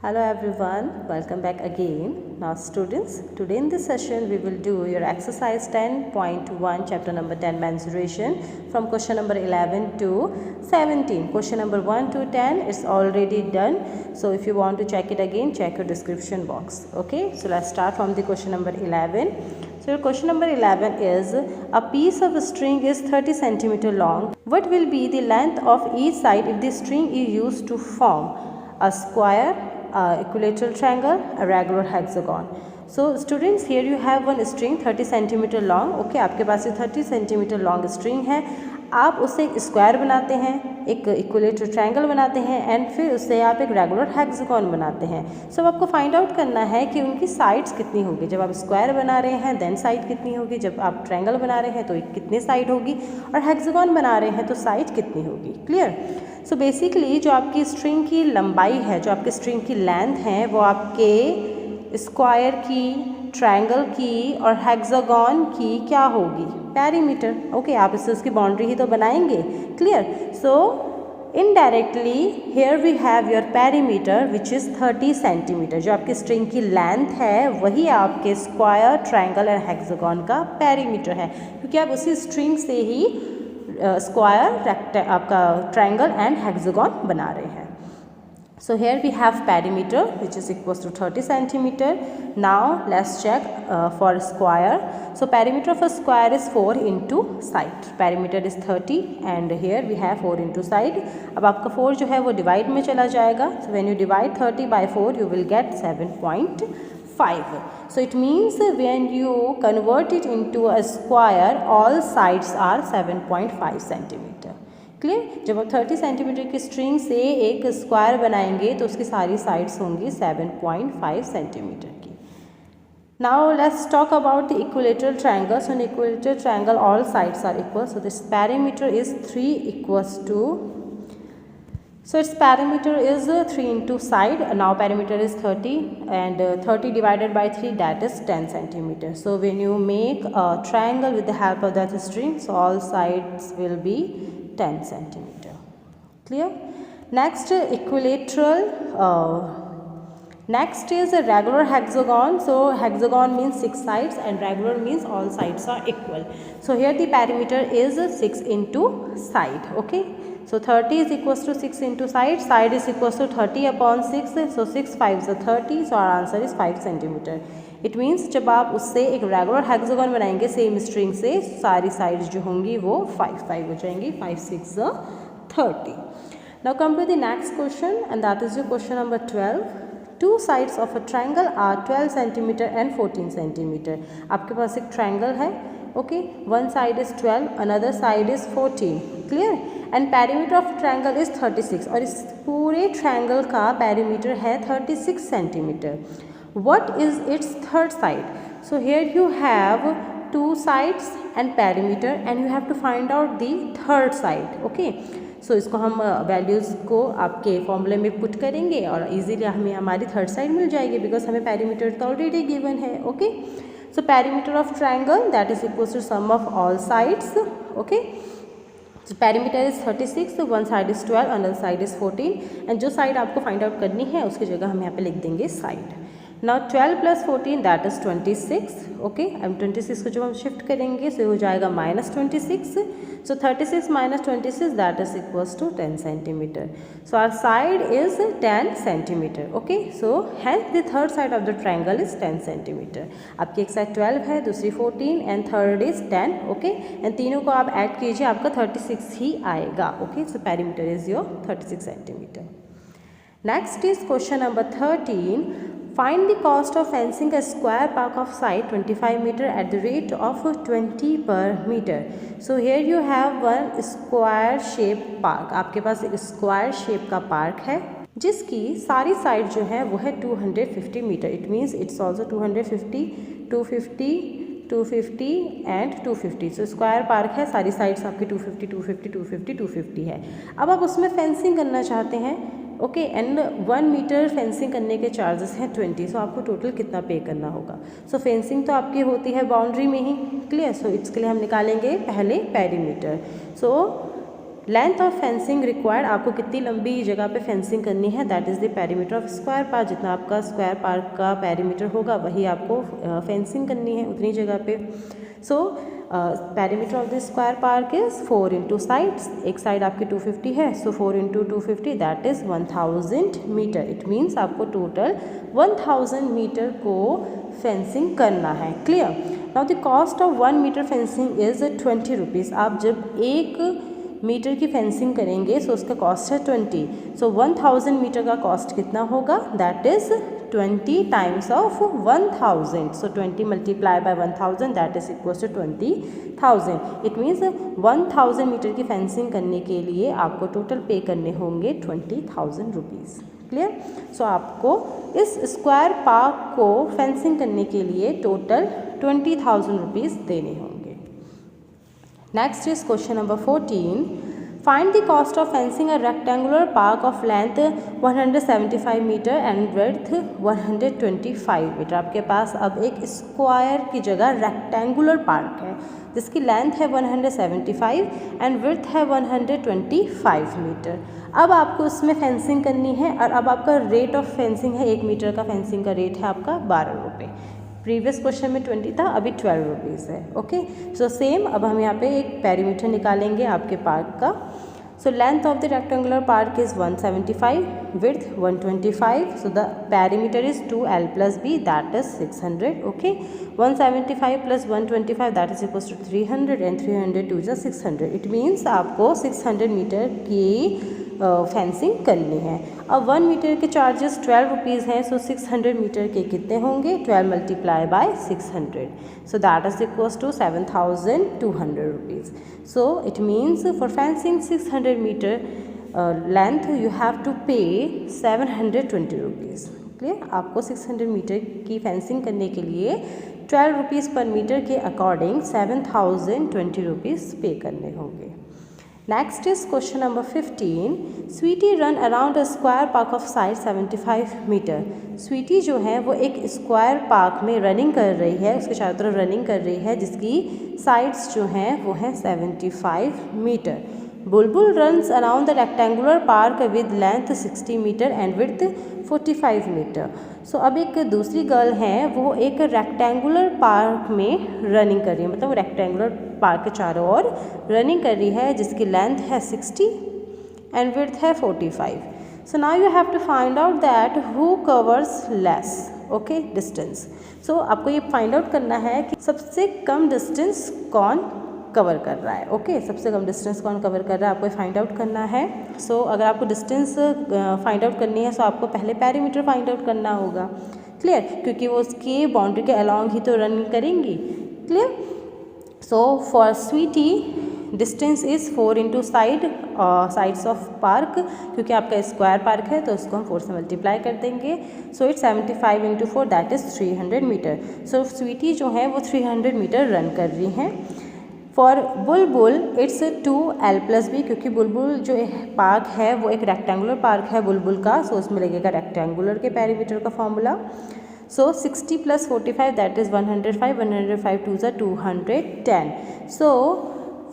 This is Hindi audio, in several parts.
Hello everyone, welcome back again. Now students, today in this session we will do your exercise 10.1 chapter number 10 mensuration from question number 11 to 17. Question number 1 to 10 is already done. So if you want to check it again, check your description box. Okay, so let's start from the question number 11. So your question number 11 is a piece of string is 30 centimeter long. What will be the length of each side if the string is used to form a square, equilateral triangle, a regular hexagon? So students, here you have one string 30 centimeter long. Okay, आपके पास ये 30 centimeter long string है. आप उससे एक स्क्वायर बनाते हैं, एक इक्विलेटरल ट्रायंगल बनाते हैं एंड फिर उससे आप एक रेगुलर हेक्सागन बनाते हैं. सो आपको फाइंड आउट करना है कि उनकी साइड्स कितनी होगी. जब आप स्क्वायर बना रहे हैं देन साइड कितनी होगी, जब आप ट्रायंगल बना रहे हैं तो कितनी साइड होगी, और हेक्सागन बना रहे हैं तो साइड कितनी होगी. क्लियर? सो बेसिकली जो आपकी स्ट्रिंग की लंबाई है, जो आपकी स्ट्रिंग की लेंथ है, वो आपके स्क्वायर की, ट्रायंगल की और हेक्सागन की क्या होगी? पेरीमीटर. ओके, आप इससे उसकी बाउंड्री ही तो बनाएंगे. Clear? So indirectly here we have your perimeter which is 30 centimetre. जो आपकी स्ट्रिंग की लेंथ है वही आपके स्क्वायर, ट्रायंगल और हेक्सागन का पेरीमीटर है, क्योंकि आप उसी स्ट्रिंग से ही स्क्वायर, आपका ट्रायंगल एंड हेक्सागन बना रहे हैं. So here we have perimeter which is equals to 30 centimeter. Now let's check for square. So perimeter of a square is 4 into side. Perimeter is 30 and here we have 4 into side. अब आपका 4 जो है वो divide में चला जाएगा. So when you divide 30 by 4 you will get 7.5. So it means when you convert it into a square all sides are 7.5 centimeter. Clear? जब आप 30 सेंटीमीटर की स्ट्रिंग से एक स्क्वायर बनाएंगे तो उसकी सारी साइड्स होंगी 7.5 सेंटीमीटर की. Now let's talk about the equilateral triangle. So in equilateral triangle all sides are equal. So this perimeter is 3 equals to, so its perimeter is 3 into side. Now perimeter is 30 and 30 divided by 3, that is 10 centimeter. So when you make a triangle with the help of that string, so all sides will be 10 centimeter. Clear? Next equilateral. Next is a regular hexagon. So hexagon means 6 sides and regular means all sides are equal. So here the perimeter is 6 into side. Okay. So 30 is equals to 6 into side. Side is equals to 30 upon 6. So 6 5 is 30. So our answer is 5 centimeter. It means जब आप उससे एक रेगुलर हेक्सागन बनाएंगे सेम स्ट्रिंग से, सारी साइड्स जो होंगी वो 5 5 हो जाएंगी. 5 6 30. Now come to the next question and that is your question number 12. Two sides of a triangle are 12 centimeter and 14 centimeter. आपके पास एक ट्रायंगल है. Okay, one side is 12, another side is 14. Clear? And perimeter of triangle is 36 और इस पूरे ट्रायंगल का perimeter है 36 centimeter. What is its third side? So here you have two sides and perimeter and you have to find out the third side. Okay, so इसको हम वैल्यूज़ को आपके फॉर्मूले में पुट करेंगे और इजीली हमें हमारी थर्ड साइड मिल जाएगी बिकॉज हमें perimeter तो ऑलरेडी गिवन है. Okay, so perimeter of triangle that is equals to sum of all sides. Okay, so perimeter is 36, so one side is 12, another side is 14 and जो साइड आपको फाइंड आउट करनी है उसकी जगह हम यहाँ पे लिख देंगे side. Now 12 plus 14 that is 26. Okay, अब 26 को जब हम शिफ्ट करेंगे so हो जाएगा -26. So 36 minus 26 that is equals to 10 centimeter. So our side is 10 centimeter. Okay, so hence the third side of the triangle is 10 centimeter. आपकी एक साइड 12 है, दूसरी 14 and third is 10. Okay, and तीनों को आप ऐड कीजिए आपका 36 ही आएगा. Okay, so perimeter is your 36 centimeter. Next is question number 13. Find the cost of fencing a square park of side 25 meter at the rate of 20 per meter. So here you have one square shape park. आपके पास एक स्क्वायर शेप का पार्क है जिसकी सारी साइड जो है वो है 250 metre. It means it's also 250, 250, 250 and 250. So square park है, सारी साइड्स आपकी 250, 250, 250, 250 है. अब आप उसमें फेंसिंग करना चाहते हैं. ओके, एंड 1 मीटर फेंसिंग करने के चार्जेस हैं 20. सो आपको टोटल कितना पे करना होगा? सो फेंसिंग तो आपकी होती है बाउंड्री में ही. क्लियर? सो इसके लिए हम निकालेंगे पहले perimeter. So length of fencing required, आपको कितनी लंबी जगह पे फेंसिंग करनी है, that is the perimeter of square park. जितना आपका स्क्वायर पार्क का पेरीमीटर होगा वही आपको फेंसिंग करनी है उतनी जगह पे। So perimeter of the square park is 4 into sides, एक साइड आपकी 250 है, so 4 into 250 that is 1000 metre. It means आपको टोटल 1000 मीटर को फेंसिंग करना है। Clear. Now the cost of 1 metre fencing is 20 rupees. आप जब 1 मीटर की फेंसिंग करेंगे सो उसका कॉस्ट है 20। सो 1000 मीटर का कॉस्ट कितना होगा, that is 20 times of 1000। So 20 multiply by 1000 that is equal to 20,000। It means 1000 metre की फेंसिंग करने के लिए आपको टोटल पे करने होंगे 20,000 रुपीज़। क्लियर। सो आपको इस स्क्वायर पार्क को फेंसिंग करने के लिए टोटल 20,000 रुपीज़ देने होंगे। Next is question number 14. Find the cost of fencing a rectangular park of length 175 meter and width 125 meter। आपके पास अब एक स्क्वायर की जगह रेक्टेंगुलर पार्क है जिसकी लेंथ है 175 एंड विड्थ है 125 मीटर। अब आपको उसमें फेंसिंग करनी है और अब आपका रेट ऑफ फेंसिंग है, 1 मीटर का फेंसिंग का रेट है आपका 12 रुपये। प्रीवियस क्वेश्चन में 20 था, अभी 12 रुपीज़ है। ओके, सो सेम अब हम यहाँ पे एक पेरीमीटर निकालेंगे आपके पार्क का। So length of the rectangular park is 175, width 125, so the perimeter is 2L + B that is 600। Okay, 175 + 125 that is equal to 300 and 300 2 = 600। It means आपको 600 मीटर की फेंसिंग करनी है। अब 1 मीटर के चार्जेस 12 रुपीज़ हैं, सो 600 मीटर के कितने होंगे, 12 multiply by 600, so that is equal to 7,200 rupees. So it means for fencing 600 metre length you have to pay 720 rupees. Clear. आपको 600 मीटर की फेंसिंग करने के लिए 12 रुपीज़ पर मीटर के अकॉर्डिंग 7,020 रुपीज़ पे करने होंगे। Next is question number 15. Sweetie run around a square park of size 75 meter. Sweetie जो है वो एक स्क्वायर पार्क में रनिंग कर रही है, उसके चारों तरफ रनिंग कर रही है जिसकी साइड्स जो हैं वो है 75 metre. Bulbul runs around the rectangular park with length 60 meter and width 45 meter. So अब एक दूसरी गर्ल है वो एक रेक्टेंगुलर पार्क में रनिंग कर रही है, मतलब रेक्टेंगुलर पार्क के चारों ओर रनिंग कर रही है जिसकी लेंथ है 60 एंड विड्थ है 45। So now you have to find out that who covers less okay distance. So आपको ये फाइंड आउट करना है कि सबसे कम डिस्टेंस कौन कवर कर रहा है। ओके, सबसे कम डिस्टेंस कौन कवर कर रहा है आपको फाइंड आउट करना है। सो अगर आपको डिस्टेंस फाइंड आउट करनी है तो आपको पहले पेरीमीटर फाइंड आउट करना होगा। क्लियर, क्योंकि वो उसकी बाउंड्री के अलॉन्ग ही तो रन करेंगी। Clear. So for Sweety distance is 4 into sides of park, क्योंकि आपका स्क्वायर पार्क है तो उसको हम 4 से मल्टीप्लाई कर देंगे। So it's 75 into 4 that is 300 meter. So Sweety जो है वो 300 मीटर रन कर रही हैं। For Bulbul it's 2L + B, क्योंकि बुलबुल जो पार्क है वो एक रेक्टेंगुलर पार्क है बुलबुल का, सो उसमें लगेगा रेक्टेंगुलर के पेरीमीटर का formula. So 60 + 45 that is 105, 105 2 = 210। So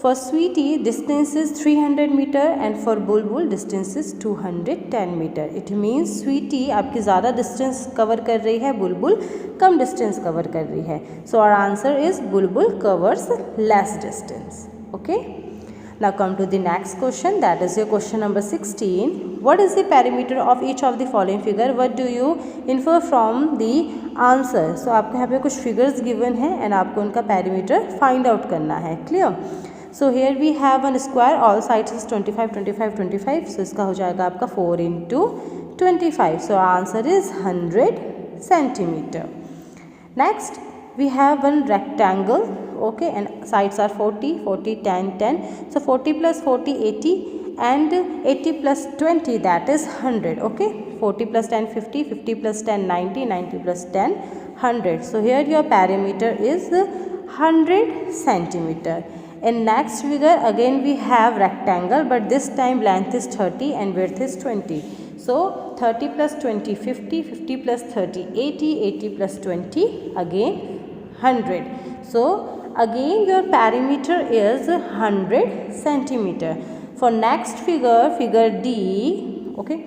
for Sweety distance is 300 meter and for Bulbul distance is 210 meter. It means Sweety आपकी ज़्यादा डिस्टेंस कवर कर रही है, बुलबुल कम डिस्टेंस कवर कर रही है। So our answer is Bulbul covers less distance. Okay, now come to the next question, that is your question number 16. What is the perimeter of each of the following figure? What do you infer from the answer? So आपको यहाँ पे कुछ figures given हैं and आपको उनका perimeter find out करना है। Clear? So here we have one square, all sides is 25 25 25, so इसका हो जाएगा आपका 4 into 25, so our answer is 100 centimeter. Next we have one rectangle, okay, and sides are 40 40 10 10, so 40 plus 40 80 and 80 plus 20 that is 100. Okay, 40 plus 10 50, 50 plus 10 90, 90 plus 10 100. So here your perimeter is 100 centimeter. In next figure again we have rectangle, but this time length is 30 and width is 20. So 30 plus 20 50, 50 plus 30 80, 80 plus 20 again 100. So again your perimeter is 100 centimeter. For next figure, figure D, okay,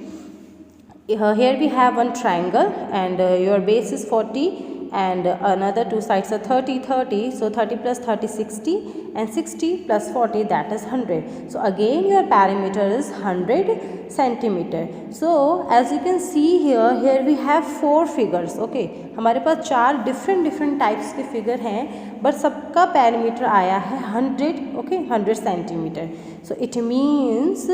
here we have one triangle and your base is 40 and another two sides are 30, 30. So 30 plus 30, 60, and 60 plus 40, that is 100. So again your perimeter is 100 centimeter. So as you can see here we have 4 figures. Okay, हमारे पास 4 different types के figure हैं, but सबका perimeter आया है 100, okay, 100 centimeter. So it means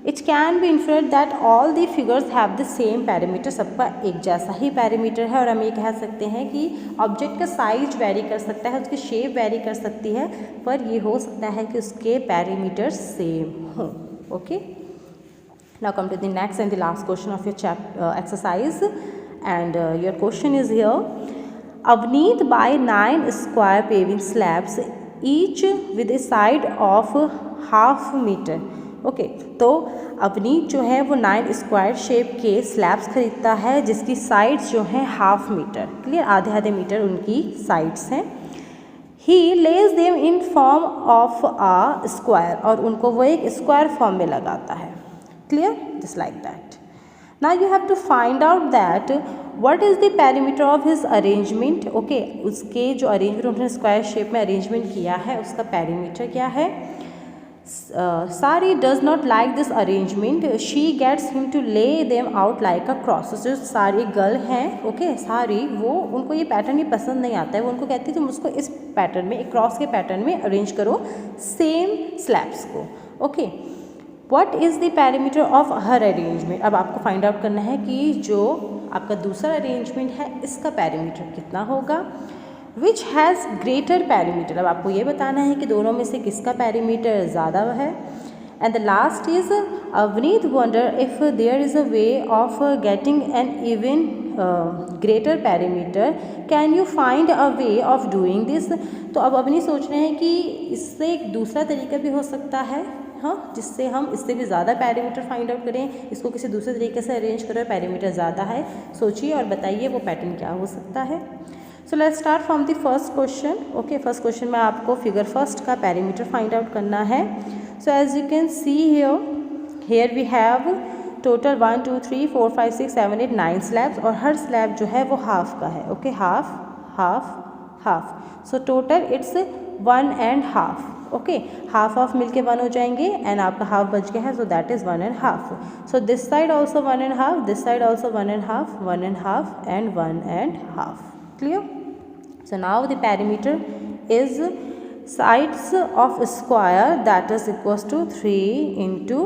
it can be inferred that all the figures have the same perimeter. सबका एक जैसा ही perimeter है और हम ये कह सकते हैं कि ऑब्जेक्ट का साइज वेरी कर सकता है, उसकी शेप वेरी कर सकती है, पर ये हो सकता है कि उसके perimeter सेम हों. Okay, now come to the next and the last question of your exercise, and your question is here. Avneet buy 9 square paving slabs each with a side of half meter. Okay, तो अवनीत जो है वो 9 स्क्वायर शेप के स्लैब्स खरीदता है जिसकी साइड्स जो हैं हाफ मीटर, क्लियर, आधे मीटर उनकी साइड्स हैं. He lays them in form of a square, और उनको वो एक स्क्वायर फॉर्म में लगाता है, clear, just like that. Now you have to find out that what is the perimeter of his arrangement. Okay, उसके जो अरेंजमेंट उन्होंने स्क्वायर शेप में अरेंजमेंट किया है उसका पेरीमीटर क्या है. Sari does not like this arrangement. She gets him to lay them out like a cross. जो सारी गर्ल हैं, ओके, सारी, वो उनको ये पैटर्न ये पसंद नहीं आता है. वो उनको कहती है तुम उसको इस पैटर्न में, एक क्रॉस के पैटर्न में अरेंज करो सेम स्लैब्स को. Okay, what is the perimeter of her arrangement. अब आपको फाइंड आउट करना है कि जो आपका दूसरा अरेंजमेंट है इसका पेरीमीटर कितना होगा. Which has greater perimeter. अब आपको ये बताना है कि दोनों में से किसका पेरीमीटर ज़्यादा है. And the last is Avneet wonder if there is a way of getting an even greater perimeter, can you find a way of doing this. तो अब अवनी सोच रहे हैं कि इससे एक दूसरा तरीका भी हो सकता है, हाँ, जिससे हम इससे भी ज़्यादा पेरीमीटर फाइंड आउट करें. इसको किसी दूसरे तरीके से अरेंज करें, पेरीमीटर ज़्यादा है. सोचिए और बताइए वो पैटर्न क्या हो सकता है. So let's start from the first question. Okay, first question में आपको फिगर फर्स्ट का पेरीमीटर फाइंड आउट करना है. So as you can see here we have total 1 2 3 4 5 6 7 8 9 slabs, और हर स्लैब जो है वो हाफ का है. Okay, half half half. So total it's 1 and half. Okay, half half मिलके 1 हो जाएंगे एंड आपका हाफ बच गया है, so that is 1 and half. So this side also 1 and half, this side also 1 and half, 1 and half and 1 and half. Clear? So now the perimeter is sides of square that is equals to 3 into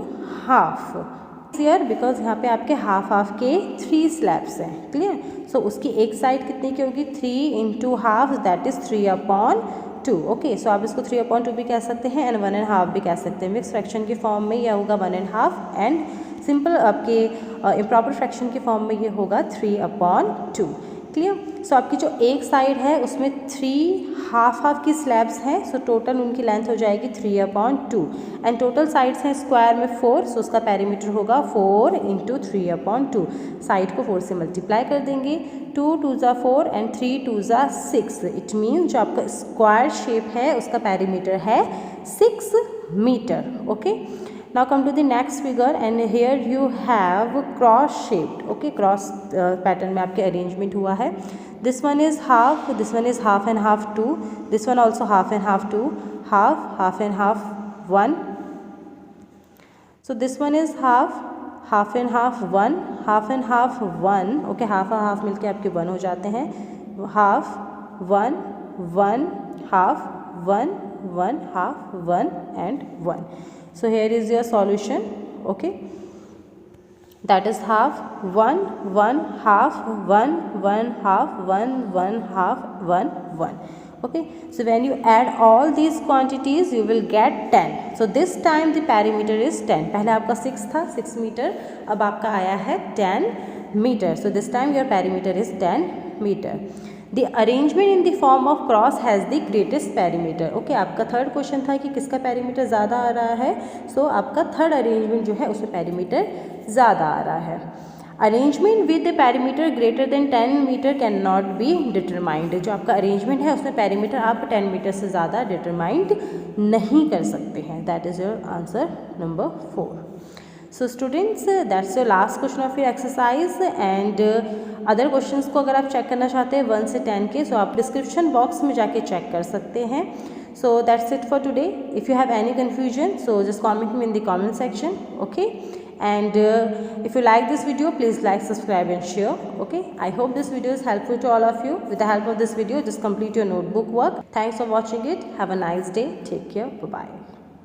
half. Here because यहाँ पे आपके हाफ हाफ के 3 स्लैब्स हैं, क्लियर. सो उसकी एक साइड कितनी की होगी, 3 into half, that is 3/2. Okay, so आप इसको 3/2 भी कह सकते हैं एंड 1 and half भी कह सकते हैं. मिक्स फ्रैक्शन के फॉर्म में यह होगा 1 and half, एंड सिंपल आपके इम्प्रॉपर फ्रैक्शन के फॉर्म में ये होगा 3/2. क्लियर. सो आपकी जो एक साइड है उसमें 3 हाफ हाफ की स्लैब्स हैं, सो टोटल उनकी लेंथ हो जाएगी 3/2 एंड टोटल साइड्स हैं स्क्वायर में 4, सो उसका पेरीमीटर होगा 4 into 3/2. साइड को 4 से मल्टीप्लाई कर देंगे, 2 2s 4 and 3 2s 6. It means जो आपका स्क्वायर शेप है उसका पेरीमीटर है 6 metre. Okay, now come to the next figure and here you have cross shaped. Okay, cross pattern में आपके arrangement हुआ है. This one is half, this one is half and half 2, this one also half and half 2, half, half and half 1. So this one is half, half and half 1, half and half 1. Okay, half और half मिलके आपके 1 हो जाते हैं. half 1 1 half 1 1 half 1 and 1. So here is your solution. Okay, that is half 1 1 half 1 1 half 1 1 half 1 1. Okay, so when you add all these quantities you will get 10. So this time the perimeter is 10. पहले आपका 6 था, 6 मीटर, अब आपका आया है 10 metre. So this time your perimeter is 10 metre. The arrangement in the form of cross has the greatest perimeter. Okay, आपका थर्ड क्वेश्चन था कि किसका पेरीमीटर ज़्यादा आ रहा है. सो आपका थर्ड अरेंजमेंट जो है उसमें पेरीमीटर ज़्यादा आ रहा है. Arrangement with the perimeter greater than 10 metre can not be determined. जो आपका अरेंजमेंट है उसमें पेरीमीटर आप 10 मीटर से ज़्यादा डिटरमाइंड नहीं कर सकते हैं। That is your answer number 4। So students that's your last question of your exercise and other questions को अगर आप चेक करना चाहते हैं 1 से 10 के, सो आप डिस्क्रिप्शन बॉक्स में जाके चेक कर सकते हैं। So that's it for today. If you have any confusion so just comment me in the comment section, okay? And if you like this video, please like, subscribe and share, okay? I hope this video is helpful to all of you. With the help of this video, just complete your notebook work. Thanks for watching it. Have a nice day. Take care. Bye bye.